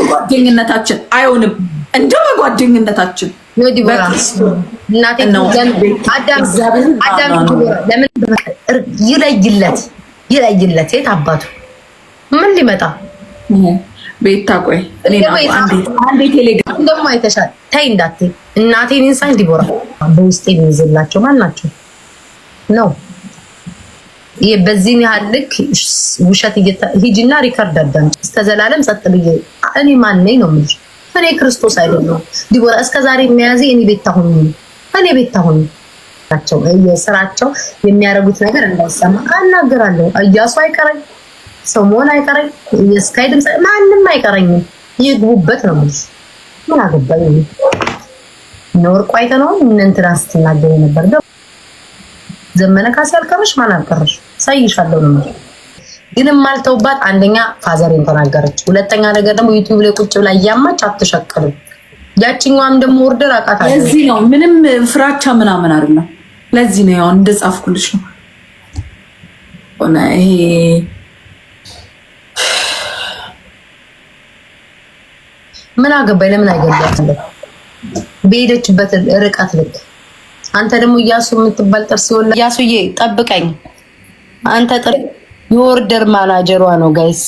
ጓደኝነታችን አይሆንም እንደ በጓደኝነታችን እናቴ ነው አዳም ለምን ይለይለት የት አባቱ ምን ሊመጣ ቤታ ቆይ አንዴ ቴሌግራም ደግሞ አይተሻል ታይ እንዳትይ እናቴን ኢንሳይድ ዲቦራ በውስጤ የሚይዝላቸው ማን ናቸው ነው በዚህ ያህል ልክ ውሸት ሂጂና ሪከርድ አዳምጪ እስከ ዘላለም ጸጥ ብዬ እኔ ማን ነኝ ነው የምልሽ እኔ ክርስቶስ አይደለም ዲቦራ እስከ ዛሬ የሚያዚ እኔ ቤታ ሆኜ ናቸው የስራቸው የሚያረጉት ነገር እንዳይሰማ አናገራለሁ እያሱ አይቀረኝ ሰው መሆን አይቀረኝ የስካይ ድምጽ ማንንም አይቀረኝም ይግቡበት ነው የምልሽ ምን አገባኝ ኖር ቋይተ ነው እንትና ስትናገር ነበር ዘመነ ካሴ አልቀረሽ ማን አልቀረሽ ሳይሻለው ነው ግን ማልተውባት አንደኛ ፋዘሬን ተናገረች ሁለተኛ ነገር ደግሞ ዩቲዩብ ላይ ቁጭ ብላ ያማች አትሸቀልም ያቺኛዋም ደግሞ ኦርደር አቃታለሁ ለዚህ ነው ምንም ፍራቻ ምናምን አይደለም ለዚህ ነው ያው እንደጻፍኩልሽ ነው ሆነ ይሄ ምን አገባኝ ለምን አይገባትም በሄደችበት ርቀት ልክ አንተ ደግሞ ያሱ የምትባል ጥርስ ይወላ ያሱዬ ጠብቀኝ አንተ የኦርደር ማናጀሯ ነው ጋይስ